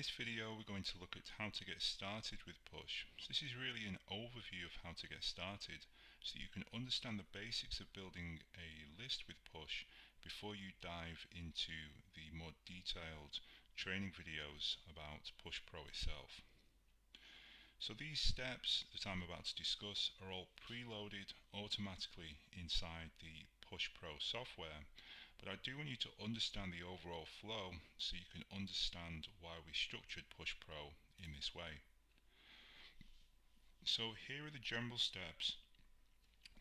this video we're going to look at how to get started with Push. So this is really an overview of how to get started so that you can understand the basics of building a list with Push before you dive into the more detailed training videos about Push Pro itself. So these steps that I'm about to discuss are all preloaded automatically inside the Push Pro software, but I do want you to understand the overall flow so you can understand why we structured Push Pro in this way. So here are the general steps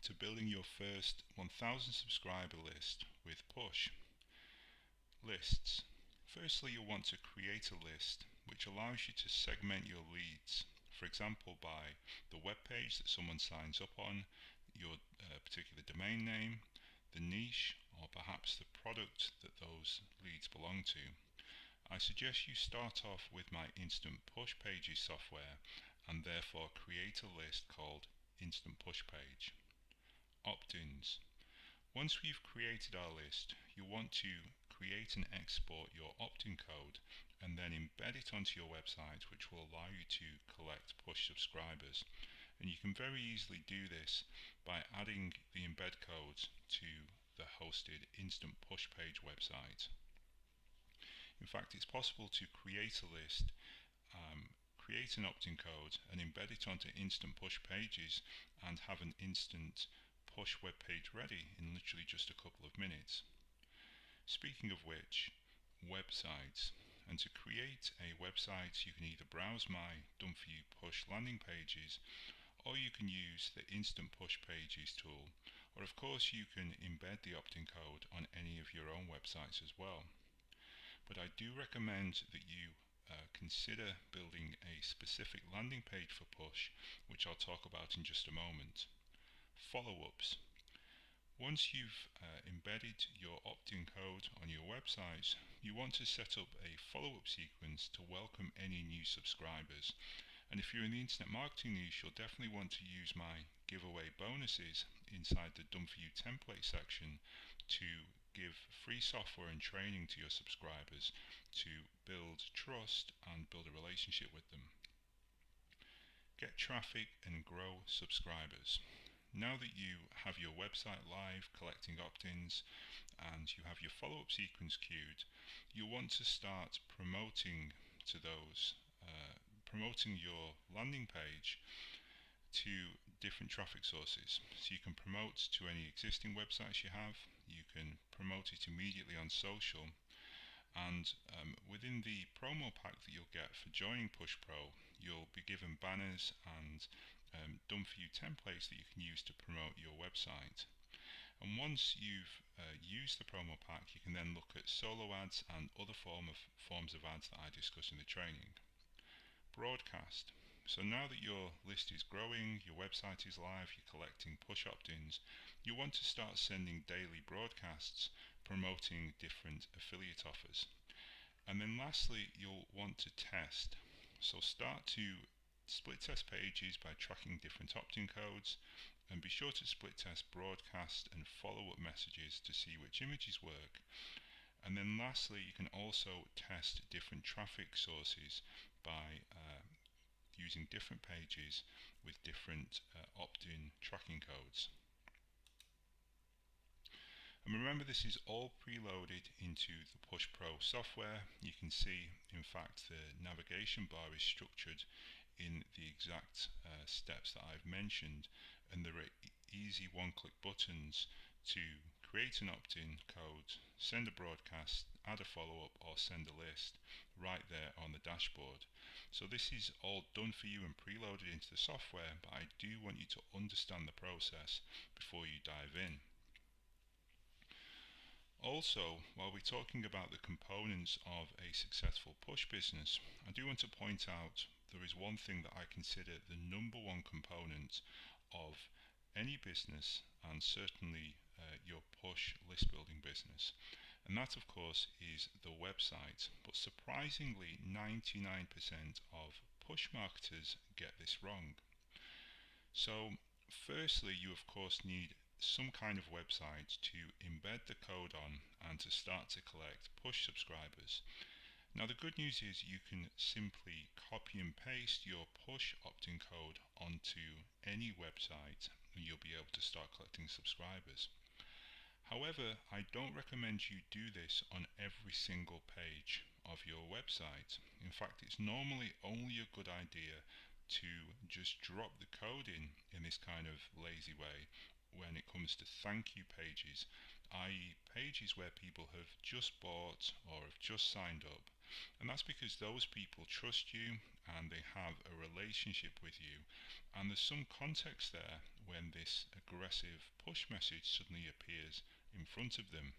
to building your first 1000 subscriber list with Push. Lists. Firstly, you'll want to create a list which allows you to segment your leads. For example, by the web page that someone signs up on, your particular domain name, the niche, or perhaps the product that those leads belong to. I suggest you start off with my Instant Push Pages software and therefore create a list called Instant Push Page. Opt-ins. Once we've created our list, you want to create and export your opt-in code and then embed it onto your website, which will allow you to collect Push subscribers. And you can very easily do this by adding the embed codes to the hosted Instant Push Page website. In fact, it's possible to create a list, create an opt-in code and embed it onto Instant Push Pages and have an instant Push web page ready in literally just a couple of minutes. Speaking of which, websites. And to create a website, you can either browse my Done For You Push landing pages, or you can use the Instant Push Pages tool, or of course you can embed the opt-in code on any of your own websites as well. But I do recommend that you consider building a specific landing page for Push, which I'll talk about in just a moment. Follow-ups. Once you've embedded your opt-in code on your website, you want to set up a follow-up sequence to welcome any new subscribers. And if you're in the internet marketing niche, you'll definitely want to use my giveaway bonuses inside the Done For You template section to give free software and training to your subscribers to build trust and build a relationship with them. Get traffic and grow subscribers. Now that you have your website live collecting opt-ins and you have your follow-up sequence queued, you want to start promoting to those, promoting your landing page to different traffic sources. So you can promote to any existing websites you have, you can promote it immediately on social, and within the promo pack that you'll get for joining Push Pro, you'll be given banners and Done For You templates that you can use to promote your website. And once you've used the promo pack, you can then look at solo ads and other forms of ads that I discuss in the training. Broadcast. So now that your list is growing, your website is live, you're collecting push opt-ins, you want to start sending daily broadcasts promoting different affiliate offers. And then lastly, you'll want to test. So start to split test pages by tracking different opt-in codes, and be sure to split test broadcast and follow-up messages to see which images work. And then lastly, you can also test different traffic sources by using different pages with different opt-in tracking codes. And remember, this is all preloaded into the Push Pro software. You can see, in fact, the navigation bar is structured in the exact steps that I've mentioned, and there are easy one-click buttons to create an opt-in code, send a broadcast, add a follow-up, or send a list right there on the dashboard. So this is all done for you and preloaded into the software, but I do want you to understand the process before you dive in. Also, while we're talking about the components of a successful push business, I do want to point out there is one thing that I consider the number one component of any business, and certainly your push list building business, and that of course is the website. But surprisingly, 99% of push marketers get this wrong. So firstly, you of course need some kind of website to embed the code on and to start to collect push subscribers. Now the good news is you can simply copy and paste your push opt-in code onto any website and you'll be able to start collecting subscribers. However, I don't recommend you do this on every single page of your website. In fact, it's normally only a good idea to just drop the code in this kind of lazy way when it comes to thank you pages, i.e. pages where people have just bought or have just signed up. And that's because those people trust you and they have a relationship with you. And there's some context there when this aggressive push message suddenly appears in front of them.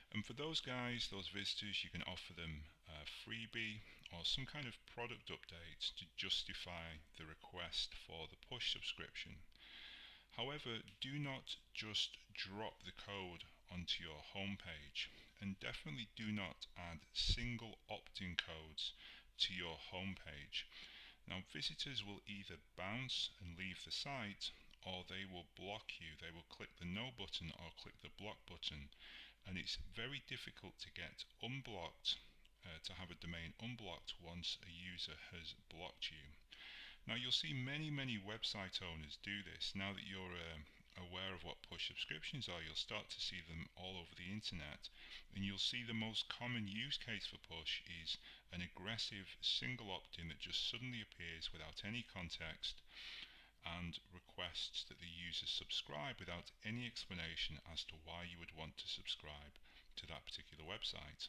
And for those guys, those visitors, you can offer them a freebie or some kind of product update to justify the request for the push subscription. However, do not just drop the code onto your homepage, and definitely do not add single opt-in codes to your homepage. Now, visitors will either bounce and leave the site, or they will block you. They will click the no button or click the block button, and it's very difficult to get unblocked, to have a domain unblocked once a user has blocked you. Now you'll see many website owners do this. Now that you're aware of what push subscriptions are, you'll start to see them all over the internet, and you'll see the most common use case for push is an aggressive single opt-in that just suddenly appears without any context and requests that the user subscribe without any explanation as to why you would want to subscribe to that particular website.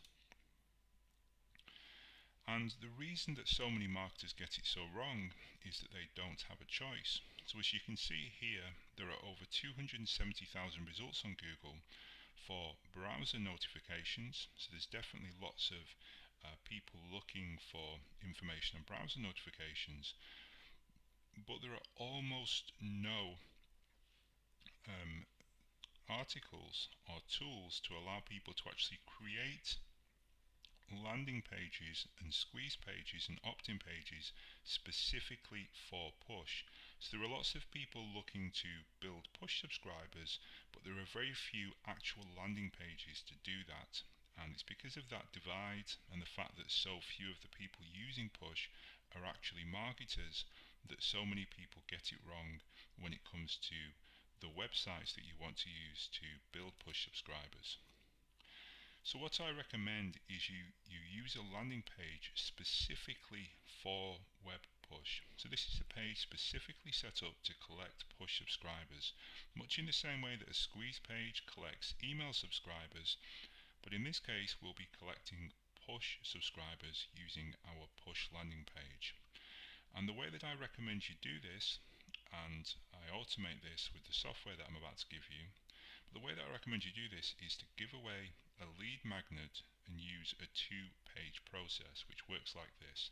And the reason that so many marketers get it so wrong is that they don't have a choice. So as you can see here, there are over 270,000 results on Google for browser notifications. So there's definitely lots of people looking for information on browser notifications, but there are almost no articles or tools to allow people to actually create landing pages and squeeze pages and opt-in pages specifically for push. So there are lots of people looking to build push subscribers, but there are very few actual landing pages to do that. And it's because of that divide and the fact that so few of the people using push are actually marketers that so many people get it wrong when it comes to the websites that you want to use to build push subscribers. So what I recommend is you use a landing page specifically for web push. So this is a page specifically set up to collect push subscribers, much in the same way that a squeeze page collects email subscribers, but in this case we'll be collecting push subscribers using our push landing page. And the way that I recommend you do this, and I automate this with the software that I'm about to give you, the way that I recommend you do this is to give away a lead magnet and use a two-page process, which works like this.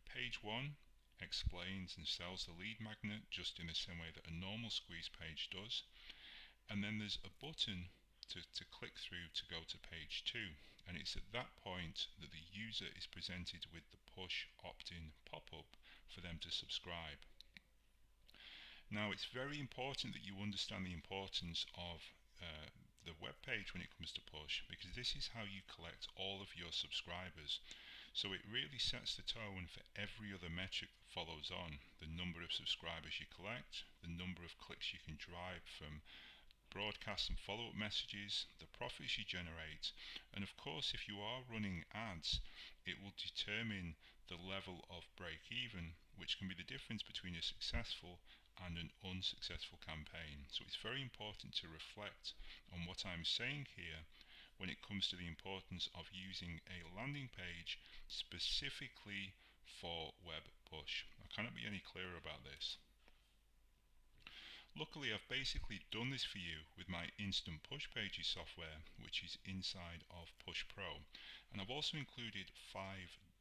Page 1 explains and sells the lead magnet just in the same way that a normal squeeze page does, and then there's a button to click through to go to page 2, and it's at that point that the user is presented with the push opt-in pop-up for them to subscribe. Now it's very important that you understand the importance of the web page when it comes to push, because this is how you collect all of your subscribers. So it really sets the tone for every other metric that follows on: the number of subscribers you collect, the number of clicks you can drive from broadcasts and follow-up messages, the profits you generate, and of course if you are running ads, it will determine the level of break-even, which can be the difference between a successful and an unsuccessful campaign. So it's very important to reflect on what I'm saying here when it comes to the importance of using a landing page specifically for web push. I cannot be any clearer about this. Luckily, I've basically done this for you with my Instant Push Pages software, which is inside of Push Pro. And I've also included 5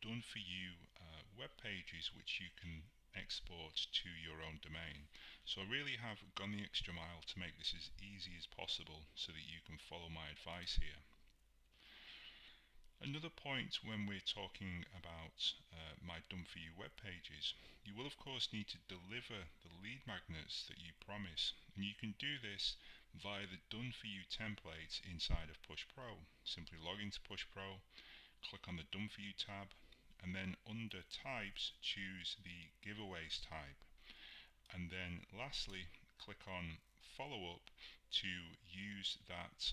done for you web pages which you can export to your own domain. So I really have gone the extra mile to make this as easy as possible so that you can follow my advice here. Another point when we're talking about my done for you web pages, you will of course need to deliver the lead magnets that you promise, and you can do this via the done for you template inside of Push Pro. Simply log into Push Pro, click on the Done For You tab, and then under Types, choose the Giveaways type. And then lastly, click on Follow Up to use that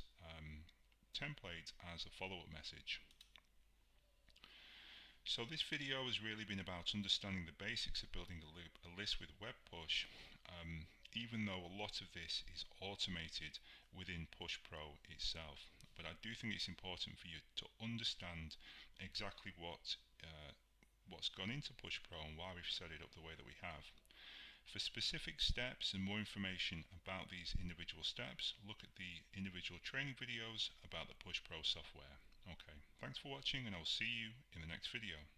template as a follow-up message. So this video has really been about understanding the basics of building a list with Web Push, even though a lot of this is automated within Push Pro itself. But I do think it's important for you to understand exactly what's gone into Push Pro and why we've set it up the way that we have. For specific steps and more information about these individual steps, look at the individual training videos about the Push Pro software. Okay, thanks for watching, and I'll see you in the next video.